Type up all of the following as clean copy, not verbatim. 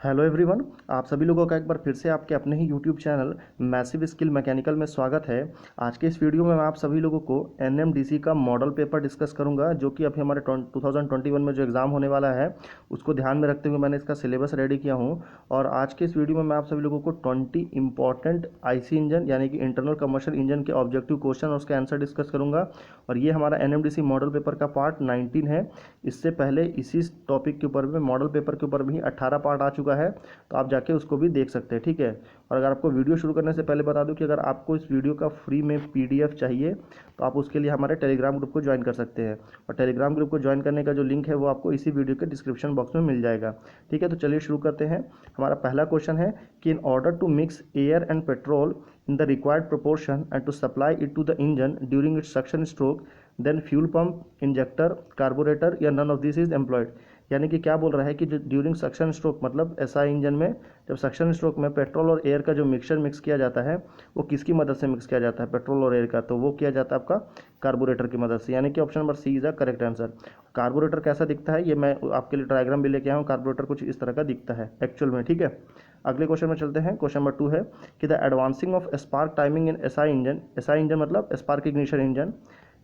Hello everyone, आप सभी लोगों का एक बार फिर से आपके अपने ही YouTube channel massive skill mechanical में स्वागत है। आज के इस वीडियो में मैं आप सभी लोगों को एनएमडीसी का मॉडल पेपर डिस्कस करूंगा, जो कि अभी हमारे 2021 में जो एग्ज़ाम होने वाला है उसको ध्यान में रखते हुए मैंने इसका सिलेबस रेडी किया हूं। और आज के इस वीडियो में मैं आप सभी लोगों को 20 इंपॉर्टेंट आईसी इंजन यानी कि इंटरनल कमर्शियल इंजन के ऑब्जेक्टिव क्वेश्चन और उसके आंसर डिस्कस करूँगा। और ये हमारा एनएमडीसी मॉडल पेपर का पार्ट 19 है। इससे पहले इसी टॉपिक के ऊपर में मॉडल पेपर के ऊपर भी 18 पार्ट आ चुका है, तो आप जाके उसको भी देख सकते हैं। ठीक है। और अगर आपको वीडियो शुरू करने से पहले बता दूं कि अगर आपको इस वीडियो का फ्री में पीडीएफ चाहिए तो आप उसके लिए हमारे टेलीग्राम ग्रुप को ज्वाइन कर सकते हैं। और टेलीग्राम ग्रुप को ज्वाइन करने का जो लिंक है वो आपको इसी वीडियो के डिस्क्रिप्शन बॉक्स में मिल जाएगा। ठीक है, तो चलिए शुरू करते हैं। हमारा पहला क्वेश्चन है कि in order to mix air and petrol in the required proportion and to supply it to the engine during its suction stroke, then fuel pump, injector, carburetor या none of this is employed। यानी कि क्या बोल रहा है कि जो during suction stroke मतलब एसआई इंजन में जब सक्शन स्ट्रोक में पेट्रोल और एयर का जो मिक्सचर मिक्स किया जाता है वो किसकी मदद से मिक्स किया जाता है, पेट्रोल और एयर का, तो वो किया जाता है आपका कार्बोरेटर की मदद से। यानी कि option number C is the correct answer. Carburettor कैसा दिखता है ये मैं आपके लिए डायग्राम भी लेके आया हूँ। कार्बोरेटर कुछ इस तरह का दिखता है एक्चुअल में। ठीक है, अगले क्वेश्चन में चलते हैं। क्वेश्चन नंबर 2 है कि the advancing of spark timing in SI engine मतलब spark ignition engine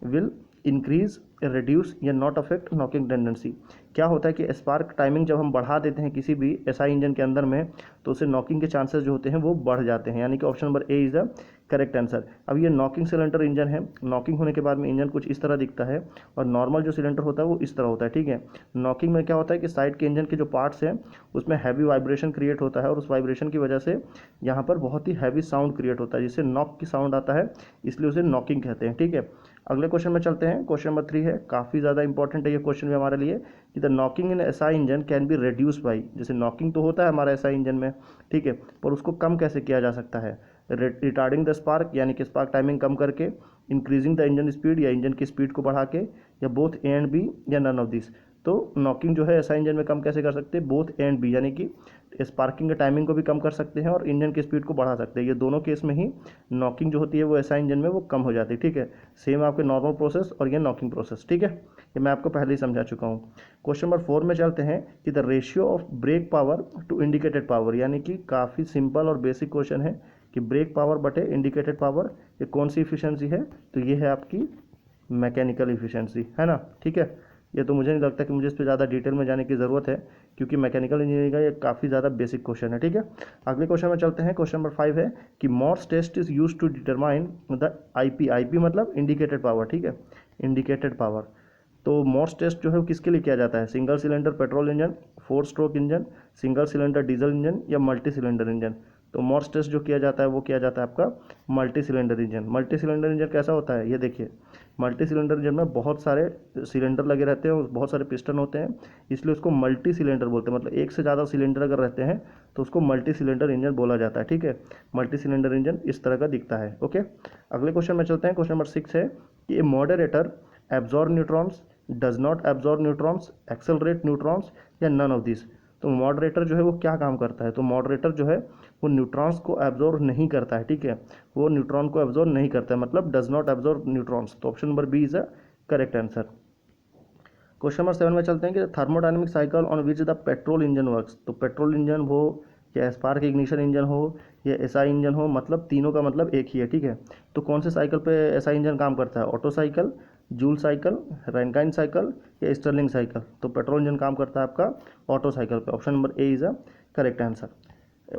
will increase, reduce या नॉट अफेक्ट नॉकिंग टेंडेंसी। क्या होता है कि स्पार्क टाइमिंग जब हम बढ़ा देते हैं किसी भी एसआई इंजन के अंदर में तो उससे नॉकिंग के चांसेस जो होते हैं वो बढ़ जाते हैं। यानी कि option number A is the correct answer. अब ये नॉकिंग सिलेंडर इंजन है। नॉकिंग होने के बाद में इंजन कुछ इस तरह दिखता है और नॉर्मल जो सिलेंडर होता है वो इस तरह होता है। ठीक है, नॉकिंग में क्या होता है कि साइड के इंजन के जो पार्ट्स हैं उसमें हैवी वाइब्रेशन क्रिएट होता है और उस वाइब्रेशन की वजह से यहाँ पर बहुत ही हैवी साउंड क्रिएट होता है जिससे नॉक की साउंड आता है, इसलिए उसे नॉकिंग कहते हैं। ठीक है, अगले क्वेश्चन में चलते हैं। क्वेश्चन नंबर 3 है, काफ़ी ज़्यादा इंपॉर्टेंट है ये क्वेश्चन भी हमारे लिए कि the knocking in SI engine can be reduce by. जैसे नॉकिंग तो होता है हमारा एसआई इंजन में, ठीक है, पर उसको कम कैसे किया जा सकता है? रिटार्डिंग द स्पार्क यानी कि स्पार्क टाइमिंग कम करके, इंक्रीजिंग द इंजन स्पीड या इंजन की स्पीड को बढ़ा के, या बोथ ए एंड बी या नन ऑफ दिस। तो नॉकिंग जो है एसआई इंजन में कम कैसे कर सकते हैं? बोथ ए एंड बी, यानी कि स्पार्किंग के टाइमिंग को भी कम कर सकते हैं और इंजन की स्पीड को बढ़ा सकते हैं। ये दोनों केस में ही नॉकिंग जो होती है वो एसआई इंजन में वो कम हो जाती है। ठीक है, सेम आपके नॉर्मल प्रोसेस और ये नॉकिंग प्रोसेस। ठीक है, ये मैं आपको पहले ही समझा चुका हूँ। क्वेश्चन नंबर 4 में चलते हैं कि the ratio of brake power to indicated power. यानी कि काफ़ी सिंपल और बेसिक क्वेश्चन है कि ब्रेक पावर बटे इंडिकेटेड पावर ये कौन सी इफिशियंसी है? तो ये है आपकी मैकेनिकल इफिशियंसी, है ना। ठीक है, ये तो मुझे नहीं लगता कि मुझे इस पर ज़्यादा डिटेल में जाने की ज़रूरत है क्योंकि मैकेनिकल इंजीनियरिंग का ये काफ़ी ज़्यादा बेसिक क्वेश्चन है। ठीक है, अगले क्वेश्चन में चलते हैं। क्वेश्चन नंबर 5 है कि Morse test is use to determine the IP. IP मतलब इंडिकेटेड पावर। ठीक है, इंडिकेटेड पावर। तो मॉर्स टेस्ट जो है वो किसके लिए किया जाता है? Single cylinder petrol engine, 4 stroke engine, single cylinder diesel engine या मल्टी सिलेंडर इंजन। तो मॉर्स टेस्ट जो किया जाता है वो किया जाता है आपका multi cylinder engine. Multi cylinder engine कैसा होता है ये देखिए। मल्टी सिलेंडर इंजन में बहुत सारे सिलेंडर लगे रहते हैं, बहुत सारे पिस्टन होते हैं, इसलिए उसको मल्टी सिलेंडर बोलते हैं। मतलब एक से ज़्यादा सिलेंडर अगर रहते हैं तो उसको मल्टी सिलेंडर इंजन बोला जाता है। ठीक है, मल्टी सिलेंडर इंजन इस तरह का दिखता है। ओके, अगले क्वेश्चन में चलते हैं। क्वेश्चन नंबर 6 है कि a moderator absorb neutrons, does not absorb neutrons, accelerate neutrons या नन ऑफ दिस। तो मॉडरेटर जो है वो क्या काम करता है? तो मॉडरेटर जो है वो न्यूट्रॉन्स को एब्जॉर्ब नहीं करता है। ठीक है, वो न्यूट्रॉन को एब्जॉर्ब नहीं करता है, मतलब डज नॉट एब्जॉर्ब न्यूट्रॉन्स। तो option number B is a correct answer. Question number 7 में चलते हैं कि thermodynamic cycle on which the petrol engine works. तो पेट्रोल इंजन हो या स्पार्क इग्निशन इंजन हो या एसआई इंजन हो, मतलब तीनों का मतलब एक ही है। ठीक है, तो कौन से साइकिल पे एसआई इंजन काम करता है? Auto cycle, joule cycle, Rankine cycle या स्टर्लिंग साइकिल। तो पेट्रोल इंजन काम करता है आपका ऑटो साइकिल पे। Option number A is a correct answer.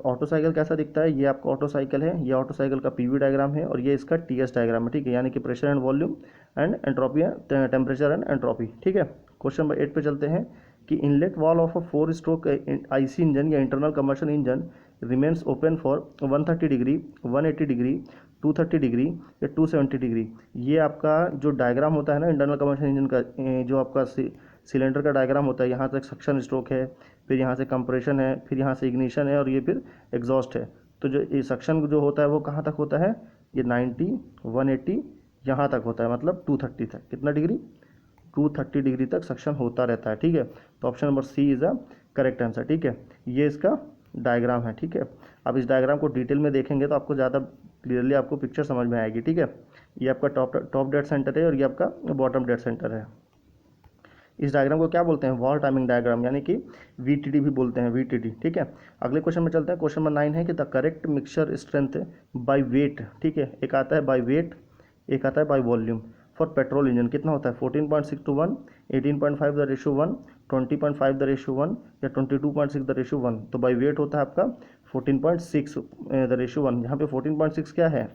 Auto cycle कैसा दिखता है? ये आपका ऑटो साइकिल है, ये ऑटो साइकिल का पीवी डायग्राम है और ये इसका टीएस डायग्राम है। ठीक है, यानी कि pressure and volume and entropy, temperature and entropy. ठीक है, क्वेश्चन नंबर 8 पे चलते हैं कि inlet wall of a 4 stroke IC engine या internal commercial engine remains open for 130 degree, 180 degree, 230 degree या 270 डिग्री। ये आपका जो डायग्राम होता है ना इंटरनल कमर्शियल इंजन का, जो आपका सिलेंडर का डायग्राम होता है, यहाँ तक सक्शन स्ट्रोक है, फिर यहाँ से कंप्रेशन है, फिर यहाँ से इग्निशन है और ये फिर एग्जॉस्ट है। तो जो ये सक्शन जो होता है वो कहाँ तक होता है? ये 90, 180 यहाँ तक होता है, मतलब 230 तक। कितना डिग्री? 230 डिग्री तक सक्शन होता रहता है। ठीक है, तो option number C is a correct answer. ठीक है, ये इसका डायग्राम है। ठीक है, अब इस डायग्राम को डिटेल में देखेंगे तो आपको ज़्यादा क्लियरली आपको पिक्चर समझ में आएगी। ठीक है, ये आपका टॉप टॉप डेड सेंटर है और ये आपका बॉटम डेड सेंटर है। इस डायग्राम को क्या बोलते हैं, वॉल टाइमिंग डायग्राम, यानी कि VTD भी बोलते हैं, VTD। ठीक है, अगले क्वेश्चन में चलते हैं। क्वेश्चन नंबर 9 है कि the correct mixture strength by weight. ठीक है, एक आता है बाय वेट, एक आता है by volume. For petrol engine कितना होता है, 14.6 to 1, 18.5 the ratio 1, 20.5 the ratio 1 या 22.6 द रेशो 1। तो बाई वेट होता है आपका 14.6 द रेशो 1। यहाँ पे 14.6 क्या है,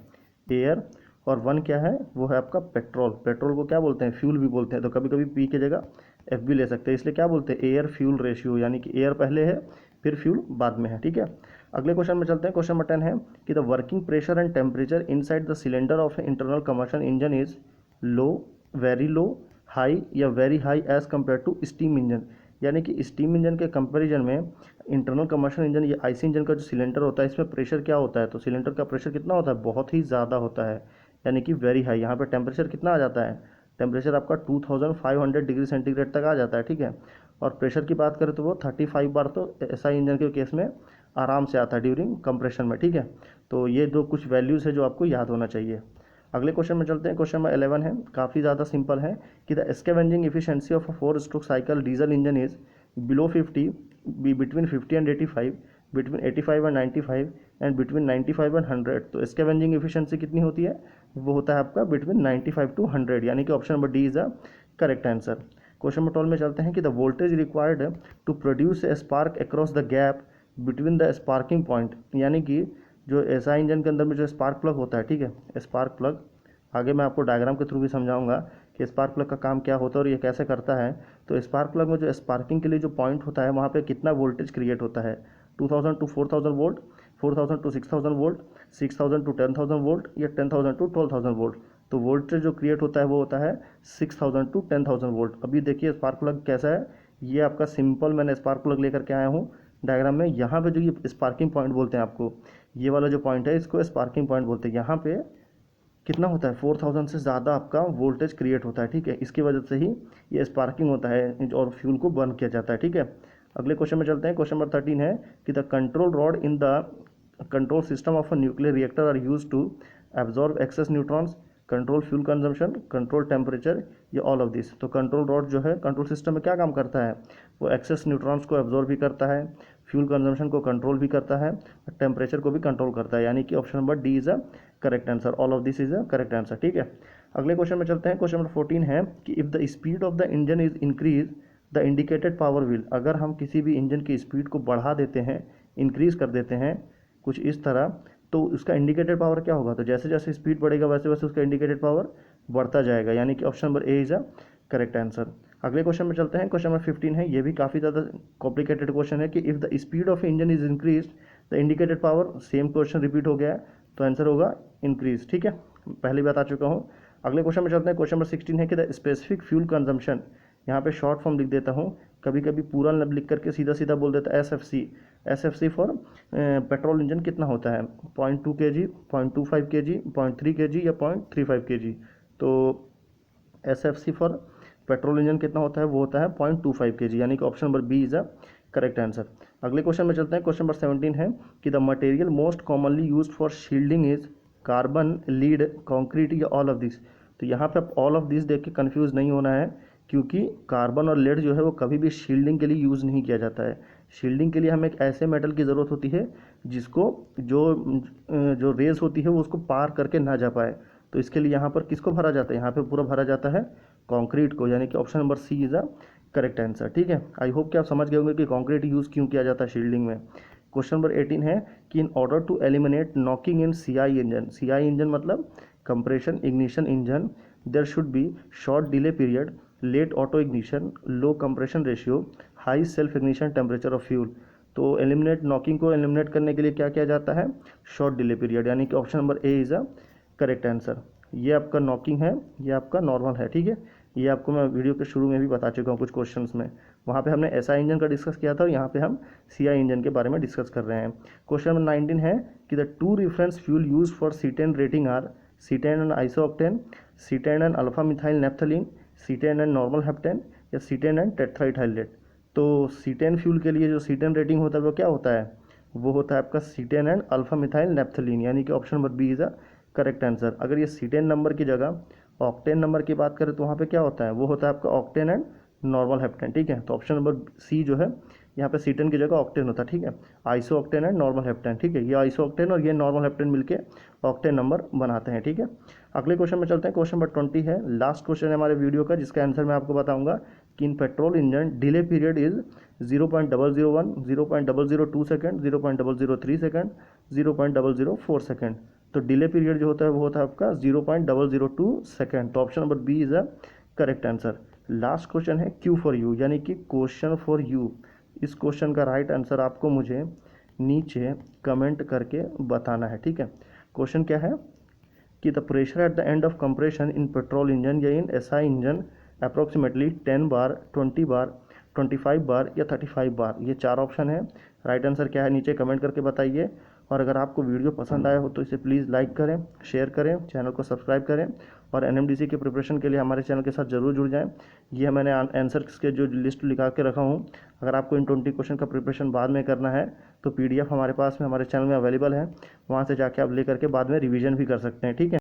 एयर, और 1 क्या है, वो है आपका पेट्रोल। पेट्रोल को क्या बोलते हैं, फ्यूल भी बोलते हैं। तो कभी कभी पी की जगह एफ भी ले सकते हैं, इसलिए क्या बोलते हैं, एयर फ्यूल रेशियो, यानी कि एयर पहले है फिर फ्यूल बाद में है। ठीक है, अगले क्वेश्चन में चलते हैं। क्वेश्चन नंबर 10 है कि the working pressure and temperature inside the cylinder of internal combustion engine is low, very low, high या very high as compare to steam engine. यानी कि स्टीम इंजन के कंपैरिजन में इंटरनल कम्बशन इंजन या IC engine का जो cylinder होता है, इसमें प्रेशर क्या होता है, तो सिलेंडर का प्रेशर कितना होता है, बहुत ही ज़्यादा होता है, यानी कि वेरी हाई। यहाँ पे टेम्परेचर कितना आ जाता है, टेम्परेचर आपका 2500 डिग्री सेंटीग्रेड तक आ जाता है। ठीक है, और प्रेशर की बात करें तो वो 35 बार तो एसआई इंजन के केस में आराम से आता है ड्यूरिंग कंप्रेशन में। ठीक है, तो ये दो कुछ वैल्यूज़ है जो आपको याद होना चाहिए। अगले क्वेश्चन में चलते हैं। क्वेश्चन नंबर 11 है, काफ़ी ज़्यादा सिंपल है कि the scavenging efficiency of a 4 stroke cycle diesel engine is below 50, between 50 and 85, between 85 and 95 and between 95 and 100। तो स्कैवेंजिंग एफिशिएंसी कितनी होती है, वो होता है आपका बिटवीन 95 to 100, यानी कि option number D is the correct answer. Question number 12 में चलते हैं कि the voltage required to produce a spark across the gap between the sparking point, यानी कि जो एसआई इंजन के अंदर में जो स्पार्क प्लग होता है, ठीक है, स्पार्क प्लग, आगे मैं आपको डायग्राम के थ्रू भी समझाऊंगा कि स्पार्क प्लग का काम क्या होता है और ये कैसे करता है। तो स्पार्क प्लग में जो स्पार्किंग के लिए जो पॉइंट होता है, वहाँ पे कितना वोल्टेज क्रिएट होता है, 2000 to 4000 volt, 4000 to 6000 volt, 6000 to 10000 volt या 10000 टू 12000 वोल्ट। तो वोल्टेज जो क्रिएट होता है वो होता है 6000 टू 10000 वोल्ट। अभी देखिए स्पार्क प्लग कैसा है, ये आपका सिंपल मैंने स्पार्क प्लग लेकर के आया हूँ डायग्राम में। यहाँ पे जो ये स्पार्किंग पॉइंट बोलते हैं आपको, ये वाला जो पॉइंट है इसको स्पार्किंग पॉइंट बोलते हैं। यहाँ पे कितना होता है, 4000 से ज़्यादा आपका वोल्टेज क्रिएट होता है। ठीक है, इसकी वजह से ही ये स्पार्किंग होता है और फ्यूल को बर्न किया जाता है। ठीक है, अगले क्वेश्चन में चलते हैं। क्वेश्चन नंबर 13 है कि the control rod in the control system of a nuclear reactor are use to absorb excess neutrons, control fuel consumption, control temperature, या ऑल ऑफ दिस। तो कंट्रोल रॉड जो है कंट्रोल सिस्टम में क्या काम करता है, वो एक्सेस न्यूट्रॉन्स को एब्जॉर्ब भी करता है, फ्यूल कंजम्पशन को कंट्रोल भी करता है, टेम्परेचर को भी कंट्रोल करता है, यानी कि option number D is a correct answer. All of this is a correct answer. ठीक है, अगले क्वेश्चन में चलते हैं। क्वेश्चन नंबर 14 है कि if the speed of the engine is increase the indicated power will. अगर हम किसी भी इंजन की स्पीड को बढ़ा देते हैं, इंक्रीज कर देते हैं कुछ इस तरह, तो उसका इंडिकेटेड पावर क्या होगा, तो जैसे जैसे स्पीड बढ़ेगा वैसे वैसे उसका इंडिकेटेड पावर बढ़ता जाएगा, यानी कि option number A is a correct answer. अगले क्वेश्चन में चलते हैं। क्वेश्चन नंबर 15 है, ये भी काफ़ी ज़्यादा कॉम्प्लिकेटेड क्वेश्चन है कि if the speed of engine is increase the indicated power, same question repeat हो गया है, तो आंसर होगा इंक्रीज। ठीक है, पहले बता चुका हूँ। अगले क्वेश्चन में चलते हैं। क्वेश्चन नंबर 16 है कि द स्पेसिफिक फ्यूल कंजम्पशन, यहाँ पे शॉर्ट फॉर्म लिख देता हूँ, कभी कभी पूरा लिख करके सीधा सीधा बोल देता है SFC. SFC for petrol engine कितना होता है, 0.2 kg, 0.25 kg, 0.3 kg या 0.35 kg। तो एसएफसी फॉर पेट्रोल इंजन कितना होता है, वो होता है 0.25 kg, यानी कि option number B is a correct answer. अगले क्वेश्चन में चलते हैं। क्वेश्चन नंबर 17 है कि the material most commonly used for shielding is carbon, lead, concrete या ऑल ऑफ दिस। तो यहाँ पे आप ऑल ऑफ दिस देख के कन्फ्यूज़ नहीं होना है, क्योंकि कार्बन और लेड जो है वो कभी भी शील्डिंग के लिए यूज़ नहीं किया जाता है। शील्डिंग के लिए हमें एक ऐसे मेटल की ज़रूरत होती है जिसको जो रेज होती है वो उसको पार करके ना जा पाए। तो इसके लिए यहाँ पर किसको भरा जाता है, यहाँ पे पूरा भरा जाता है कंक्रीट को, यानी कि option number C is a correct answer. ठीक है, आई होप कि आप समझ गए होंगे कि कंक्रीट यूज़ क्यों किया जाता है शील्डिंग में। क्वेश्चन नंबर 18 है कि in order to eliminate knocking in CI engine, CI engine मतलब compression ignition engine, there should be short delay period, late auto ignition, low compression ratio, high self ignition temperature of fuel. तो eliminate knocking को eliminate करने के लिए क्या किया जाता है, शॉर्ट डिले पीरियड, यानी कि option number A is a correct answer. ये आपका नॉकिंग है, ये आपका नॉर्मल है। ठीक है, ये आपको मैं वीडियो के शुरू में भी बता चुका हूँ कुछ क्वेश्चंस में। वहाँ पे हमने एसआई इंजन का डिस्कस किया था और यहाँ पे हम सीआई इंजन के बारे में डिस्कस कर रहे हैं। क्वेश्चन नंबर 19 है कि the two reference fuel use for C10 rating are C10 and isooctane, C10 and alpha methyl naphthalene, C10 and normal heptane या C10 एंड टेट्राइथाइलेट। तो C10 फ्यूल के लिए जो C10 रेटिंग होता है वो क्या होता है, वो होता है आपका C10 and alpha methyl naphthalene, यानी कि option number B is a correct answer. अगर ये C10 नंबर की जगह ऑक्टेन नंबर की बात करें तो वहाँ पे क्या होता है, वो होता है आपका ऑक्टेन एंड नॉर्मल हेप्टेन, ठीक है। तो ऑप्शन नंबर सी जो है यहाँ पे C10 की जगह ऑक्टेन होता है, ठीक है। Iso octane and normal heptane, ठीक है। ये आइसो ऑक्टेन और ये नॉर्मल हेप्टेन मिलके ऑक्टेन नंबर बनाते हैं, ठीक है। अगले क्वेश्चन में चलते हैं। क्वेश्चन नंबर 20 है, लास्ट क्वेश्चन है हमारे वीडियो का, जिसका आंसर मैं आपको बताऊंगा कि in petrol engine delay period is 0.001, 0.002 second, 0.003 second, 0.004 second. तो डिले पीरियड जो होता है वो होता है आपका 0.002 सेकेंड। तो option number B is a correct answer. Last question है क्यू फॉर यू, यानी कि क्वेश्चन फॉर यू। इस क्वेश्चन का राइट आंसर आपको मुझे नीचे कमेंट करके बताना है, ठीक है। क्वेश्चन क्या है कि the pressure at the end of compression in petrol engine या इन एसआई इंजन अप्रॉक्सीमेटली 10 बार, 20 बार, 25 बार या 35 बार। ये चार ऑप्शन है। राइट आंसर क्या है नीचे कमेंट करके बताइए। और अगर आपको वीडियो पसंद आया हो तो इसे प्लीज़ लाइक करें, शेयर करें, चैनल को सब्सक्राइब करें और एनएमडीसी की प्रिपरेशन के लिए हमारे चैनल के साथ ज़रूर जुड़ जाएं। ये मैंने आंसर्स के जो लिस्ट लिखा के रखा हूँ। अगर आपको इन 20 क्वेश्चन का प्रिपरेशन बाद में करना है तो PDF हमारे पास में हमारे चैनल में अवेलेबल है, वहाँ से जाके आप ले करके बाद में रिवीजन भी कर सकते हैं, ठीक है।